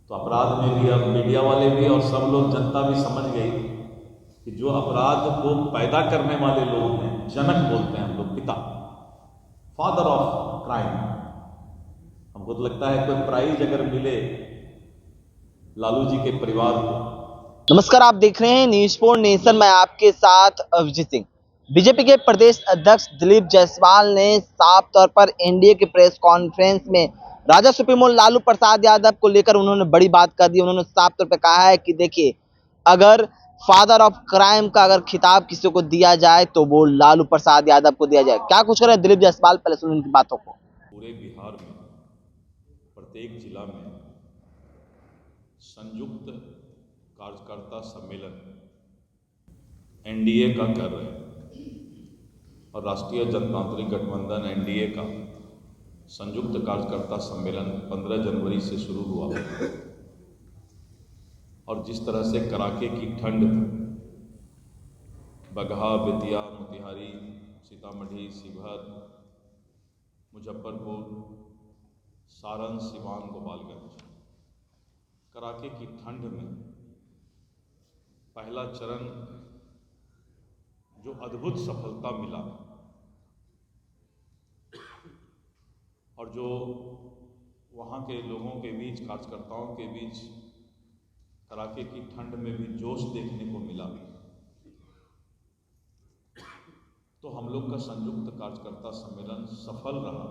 तो अपराध में भी अब मीडिया वाले भी और सब लोग, जनता भी समझ गई कि जो अपराध को पैदा करने वाले लोग हैं, जनक बोलते हैं हम लोग, पिता, फादर ऑफ क्राइम। हमको तो लगता है कोई प्राइज अगर मिले लालू जी के परिवार को। नमस्कार, आप देख रहे हैं न्यूज़ फॉर नेशन में आपके साथ अभिजीत सिंह। बीजेपी के प्रदेश अध्यक्ष दिलीप जायसवाल ने साफ तौर पर एनडीए के प्रेस कॉन्फ्रेंस में राजा सुप्रीमो लालू प्रसाद यादव को लेकर उन्होंने बड़ी बात कर दी। उन्होंने साफ तौर पर कहा है कि देखिए, अगर फादर ऑफ क्राइम का अगर खिताब किसी को दिया जाए तो वो लालू प्रसाद यादव को दिया जाए। क्या कुछ कर रहे हैं दिलीप जायसवाल, पहले सुनिए उनकी बातों को। पूरे बिहार में प्रत्येक जिला में संयुक्त कार्यकर्ता सम्मेलन एनडीए का कर रहे हैं और राष्ट्रीय जनतांत्रिक गठबंधन एनडीए का संयुक्त कार्यकर्ता सम्मेलन 15 जनवरी से शुरू हुआ और जिस तरह से कड़ाके की ठंड बगहा, बेतिया, मोतिहारी, सीतामढ़ी, शिवहर, मुजफ्फरपुर, सारण, सिवान, गोपालगंज, कड़ाके की ठंड में पहला चरण जो अद्भुत सफलता मिला और जो वहाँ के लोगों के बीच, कार्यकर्ताओं के बीच कड़ाके की ठंड में भी जोश देखने को मिला, तो हम लोग का संयुक्त कार्यकर्ता सम्मेलन सफल रहा,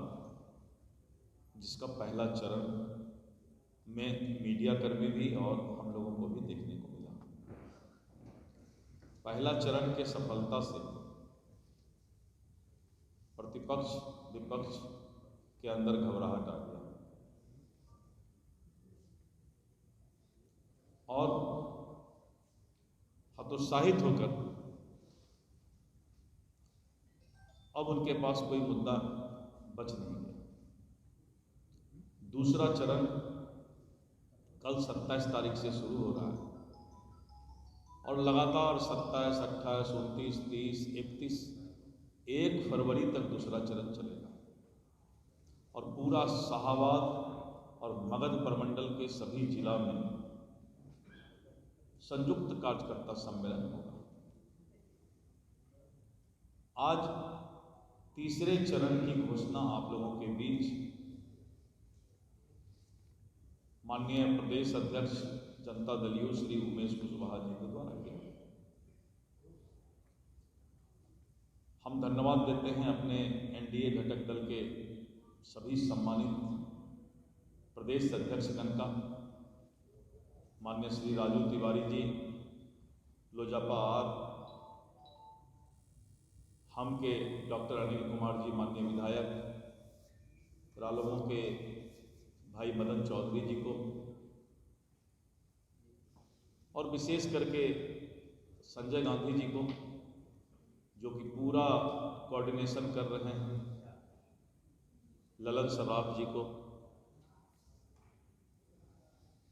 जिसका पहला चरण में मीडिया कर्मी भी और हम लोगों को भी देखने को मिला। पहला चरण के सफलता से प्रतिपक्ष विपक्ष के अंदर घबराहट आ गया और हतोत्साहित होकर अब उनके पास कोई मुद्दा बच नहीं गया। दूसरा चरण कल 27 तारीख से शुरू हो रहा है और लगातार 27, 28, 29, 30, 31, 1 फरवरी तक दूसरा चरण चलेगा और पूरा शाहाबाद और मगध प्रमंडल के सभी जिला में संयुक्त कार्यकर्ता सम्मेलन होगा। आज तीसरे चरण की घोषणा आप लोगों के बीच माननीय प्रदेश अध्यक्ष जनता दल यू श्री उमेश कुशवाहा जी के द्वारा किया। हम धन्यवाद देते हैं अपने एनडीए घटक दल के सभी सम्मानित प्रदेश अध्यक्षगण का, माननीय श्री राजू तिवारी जी, लोजपा आर, हम के डॉक्टर अनिल कुमार जी माननीय विधायक, रालोमो के भाई मदन चौधरी जी को, और विशेष करके संजय गांधी जी को जो कि पूरा कोऑर्डिनेशन कर रहे हैं, ललन सराफ जी को,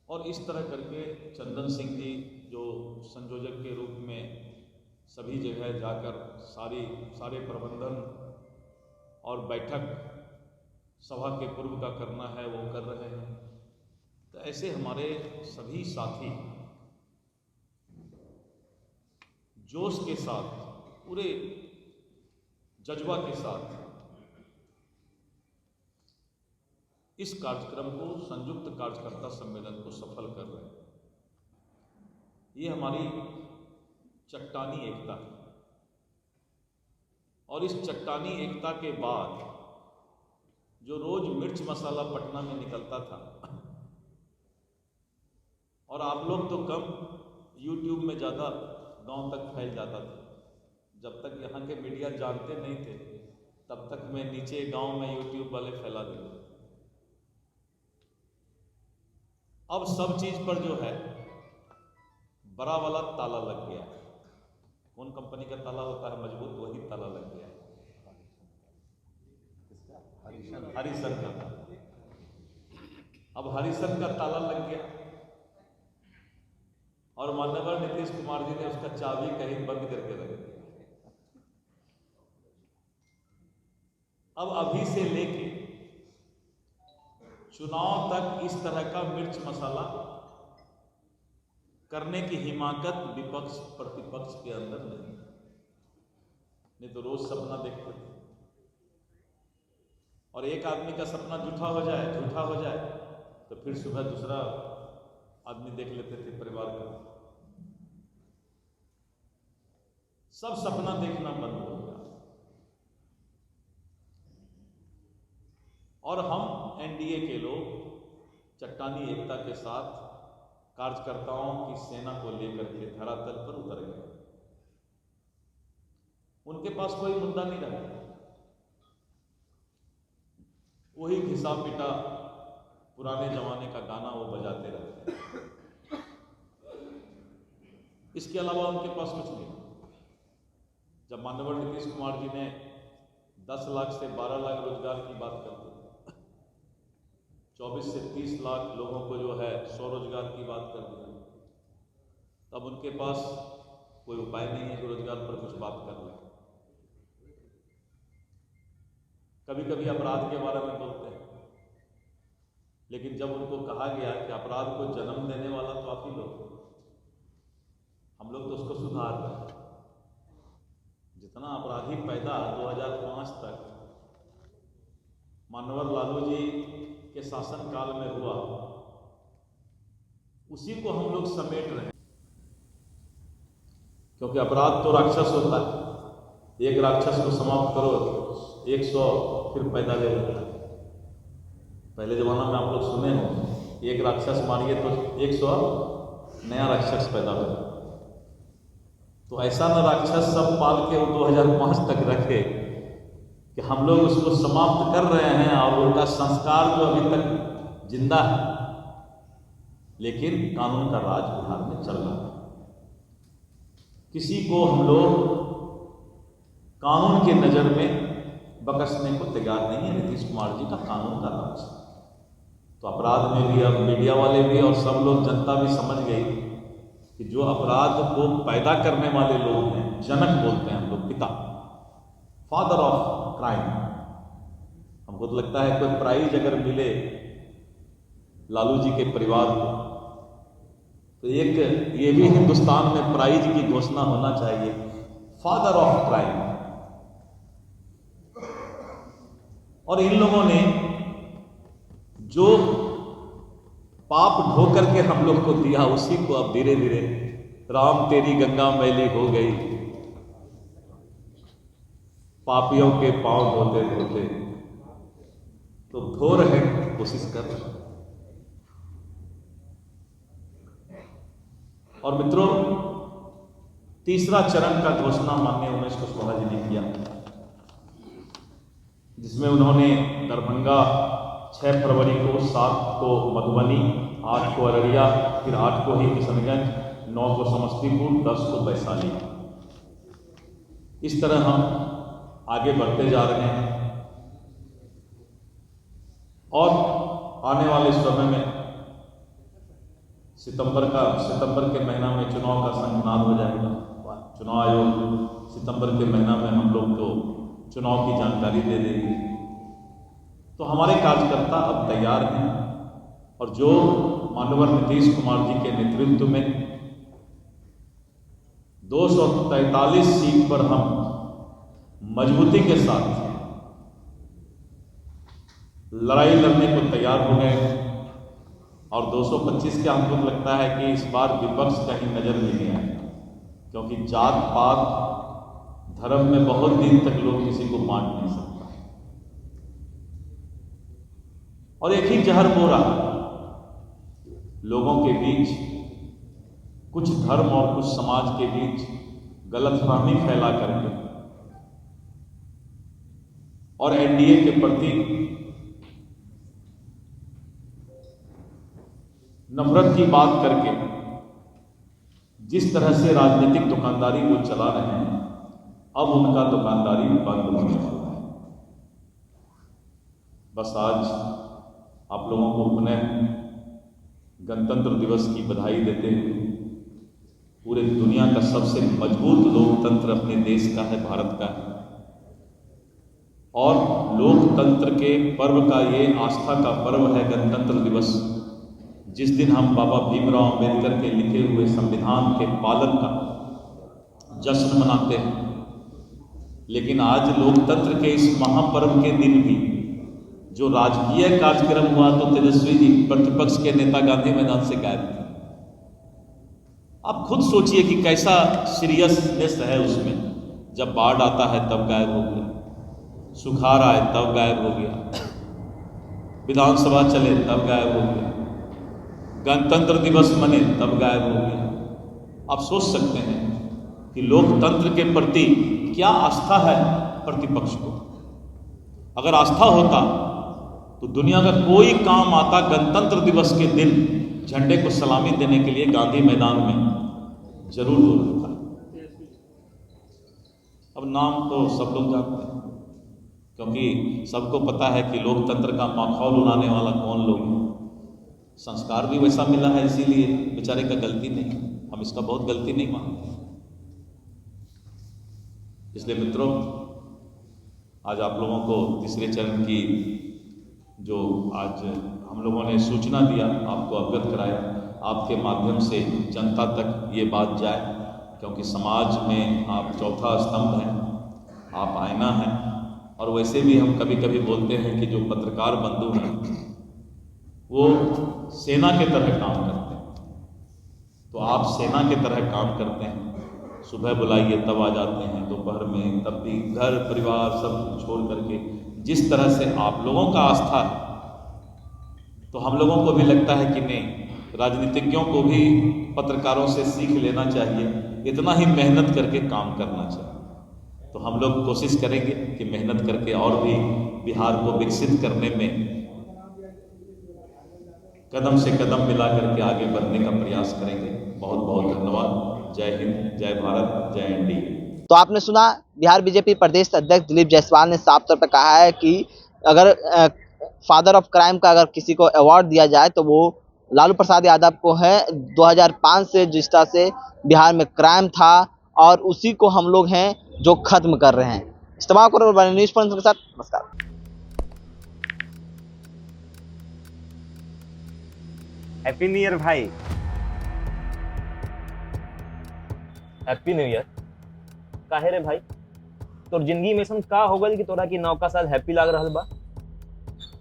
और इस तरह करके चंदन सिंह जी जो संयोजक के रूप में सभी जगह जाकर सारे प्रबंधन और बैठक सभा के पूर्व का करना है वो कर रहे हैं। तो ऐसे हमारे सभी साथी जोश के साथ, पूरे जज्बा के साथ इस कार्यक्रम को, संयुक्त कार्यकर्ता सम्मेलन को सफल कर रहे हैं। ये हमारी चट्टानी एकता है और इस चट्टानी एकता के बाद जो रोज मिर्च मसाला पटना में निकलता था और आप लोग तो कम, यूट्यूब में ज़्यादा गांव तक फैल जाता था। जब तक यहाँ के मीडिया जानते नहीं थे तब तक मैं नीचे गांव में यूट्यूब वाले फैला देते। अब सब चीज पर जो है बड़ा वाला ताला लग गया। कौन कंपनी का ताला होता है मजबूत, वही ताला लग गया। हरिसन का ताला। अब हरिसन का ताला लग गया और माननीय नीतीश कुमार जी ने उसका चाबी कहीं बंद करके रख दिया। अब अभी से लेके चुनाव तक इस तरह का मिर्च मसाला करने की हिमाकत विपक्ष प्रतिपक्ष के अंदर नहीं तो रोज सपना देखते थे। और एक आदमी का सपना झूठा हो जाए तो फिर सुबह दूसरा आदमी देख लेते थे परिवार का। सब सपना देखना बंद हो गया। और हम एनडीए के लोग चट्टानी एकता के साथ कार्यकर्ताओं की सेना को लेकर के धरातल पर उतर गए। उनके पास कोई मुद्दा नहीं रहा। वही घिसा पिटा पुराने जमाने का गाना वो बजाते रहते हैं। इसके अलावा उनके पास कुछ नहीं। जब माननीय नीतीश कुमार जी ने 10 लाख से 12 लाख रोजगार की बात करते, 24 से 30 लाख लोगों को जो है स्वरोजगार की बात कर दिया, तब उनके पास कोई उपाय नहीं है कि रोजगार पर कुछ बात कर ले। कभी कभी अपराध के बारे में बोलते हैं, लेकिन जब उनको कहा गया कि अपराध को जन्म देने वाला तो आप ही लोग, हम लोग तो उसको सुधार रहे हैं। जितना अपराधी पैदा 2005 तक माननीय लालू जी के शासन काल में हुआ, उसी को हम लोग समेट रहे हैं। क्योंकि अपराध तो राक्षस होता है, एक राक्षस को समाप्त करो 100 फिर पैदा ले लेता है। पहले जमाना में आप लोग सुने हो, एक राक्षस मारिए तो 100 नया राक्षस पैदा हो। तो ऐसा न राक्षस सब पाल के वो 2005 तक रखे कि हम लोग उसको समाप्त कर रहे हैं और उनका संस्कार जो अभी तक जिंदा है, लेकिन कानून का राज बिहार में चल रहा है। किसी को हम लोग कानून के नजर में बकसने को तैयार नहीं है। नीतीश कुमार जी का कानून का राज। तो अपराध में भी अब मीडिया वाले भी और सब लोग, जनता भी समझ गई कि जो अपराध को पैदा करने वाले लोग हैं, जनक बोलते हैं हम लोग, पिता, फादर ऑफ क्राइम। हमको तो लगता है कोई प्राइज अगर मिले लालू जी के परिवार को, तो एक ये भी हिंदुस्तान में प्राइज की घोषणा होना चाहिए, फादर ऑफ क्राइम। और इन लोगों ने जो पाप ढो करके हम लोग को दिया, उसी को अब धीरे धीरे राम तेरी गंगा मैली हो गई, पापियों के पांव धोते धोते, तो धो रहे, कोशिश कर रहे। और मित्रों, तीसरा चरण का घोषणा माननीय उमेश कुशवाहा जी ने किया, जिसमें उन्होंने दरभंगा 6 फरवरी को, 7 को मधुबनी, 8 को अररिया, फिर 8 को ही किशनगंज, 9 को समस्तीपुर, 10 को वैशाली। इस तरह हम आगे बढ़ते जा रहे हैं और आने वाले समय में सितंबर के महीना में चुनाव का संगनाद हो जाएगा। चुनाव आयोग सितंबर के महीना में हम लोग को चुनाव की जानकारी दे देगी। तो हमारे कार्यकर्ता अब तैयार हैं और जो माननीय नीतीश कुमार जी के नेतृत्व में 243 सीट पर हम मजबूती के साथ लड़ाई लड़ने को तैयार हो गए। और 225 के हमको लगता है कि इस बार विपक्ष कहीं नजर भी नहीं आएगा, क्योंकि जात पात धर्म में बहुत दिन तक लोग किसी को बांट नहीं सकता। और एक ही जहर बोरा लोगों के बीच, कुछ धर्म और कुछ समाज के बीच गलतफहमी फैला करके और एनडीए के प्रति नफरत की बात करके जिस तरह से राजनीतिक दुकानदारी वो चला रहे हैं, अब उनका दुकानदारी बंद होने वाला है। बस आज आप लोगों को पुनः गणतंत्र दिवस की बधाई देते हुए, पूरे दुनिया का सबसे मजबूत लोकतंत्र अपने देश का है, भारत का है, और लोकतंत्र के पर्व का ये आस्था का पर्व है गणतंत्र दिवस। जिस दिन हम बाबा भीमराव अंबेडकर के लिखे हुए संविधान के पालन का जश्न मनाते हैं, लेकिन आज लोकतंत्र के इस महापर्व के दिन भी जो राजकीय कार्यक्रम हुआ तो तेजस्वी जी प्रतिपक्ष के नेता गांधी मैदान से गायब थे। आप खुद सोचिए कि कैसा सीरियसनेस है उसमें। जब बाढ़ आता है तब गायब हो गया, सुखाड़ आए तब गायब हो गया, विधानसभा चले तब गायब हो गया, गणतंत्र दिवस मने तब गायब हो गया। आप सोच सकते हैं कि लोकतंत्र के प्रति क्या आस्था है प्रतिपक्ष को। अगर आस्था होता तो दुनिया का कोई काम आता गणतंत्र दिवस के दिन झंडे को सलामी देने के लिए गांधी मैदान में जरूर होता। अब नाम तो सब लोग जानते हैं, क्योंकि सबको पता है कि लोकतंत्र का माखौल उड़ाने वाला कौन लोग है। संस्कार भी वैसा मिला है, इसीलिए बेचारे का गलती नहीं, हम इसका बहुत गलती नहीं मानते। इसलिए मित्रों, आज आप लोगों को तीसरे चरण की जो आज हम लोगों ने सूचना दिया, आपको अवगत कराया, आपके माध्यम से जनता तक ये बात जाए, क्योंकि समाज में आप चौथा स्तंभ हैं, आप आईना हैं। और वैसे भी हम कभी कभी बोलते हैं कि जो पत्रकार बंधु हैं वो सेना के तरह काम करते हैं, तो आप सेना के तरह काम करते हैं। सुबह बुलाइए तब आ जाते हैं, दोपहर में तब भी, घर परिवार सब छोड़ करके जिस तरह से आप लोगों का आस्था है, तो हम लोगों को भी लगता है कि नहीं, राजनीतिज्ञों को भी पत्रकारों से सीख लेना चाहिए, इतना ही मेहनत करके काम करना चाहिए। तो हम लोग कोशिश करेंगे कि मेहनत करके और भी बिहार को विकसित करने में कदम से कदम मिला करके आगे बढ़ने का प्रयास करेंगे। बहुत बहुत धन्यवाद। जय हिंद, जय भारत, जय एनडीए। तो आपने सुना, बिहार बीजेपी प्रदेश अध्यक्ष दिलीप जायसवाल ने साफ तौर पर कहा है कि अगर फादर ऑफ क्राइम का अगर किसी को अवार्ड दिया जाए तो वो लालू प्रसाद यादव को है। 2005 से जिस तरह से बिहार में क्राइम था और उसी को हम लोग हैं जो खत्म कर रहे हैं। इस्तेमाल करो न्यूज़ पॉइंट के साथ। नमस्कार। हैप्पी न्यू ईयर भाई। Happy new year. काहे रे भाई, तोर जिंदगी में ऐसा का हो गल कि तोरा की नौका साल हैप्पी लाग रहल बा?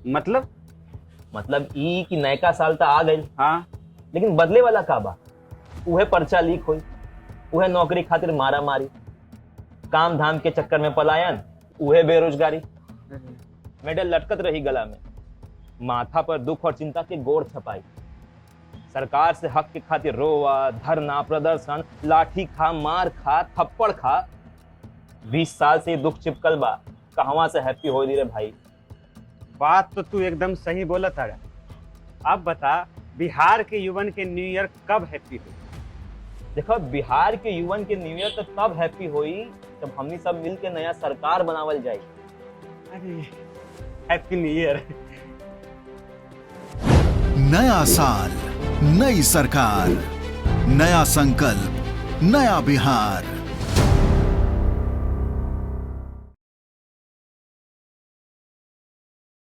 मतलब ई कि नयका साल तो आ गई, हाँ, लेकिन बदले वाला का बा? उहे पर्चा लीक होई, उहे नौकरी खातिर मारा मारी, काम धाम के चक्कर में पलायन, उहे बेरोजगारी, मेडल लटकत रही गला में, माथा पर दुख और चिंता के गोड़ छपाई, सरकार से हक के खातिर रोवा, धरना, प्रदर्शन, लाठी खा, मार खा, थप्पड़ खा। 20 साल से दुख चिपकल बा, कहवा से हैप्पी हो रे भाई? बात तो तू एकदम सही बोला था। अब बता, बिहार के युवन के न्यू ईयर कब हैप्पी हुई? देखो, बिहार के युवन के न्यू ईयर तो तब हैप्पी हुई जब हमनी सब मिल के नया सरकार बनावल जाए। अरे हैप्पी न्यू ईयर। नया साल, नई सरकार, नया संकल्प, नया बिहार।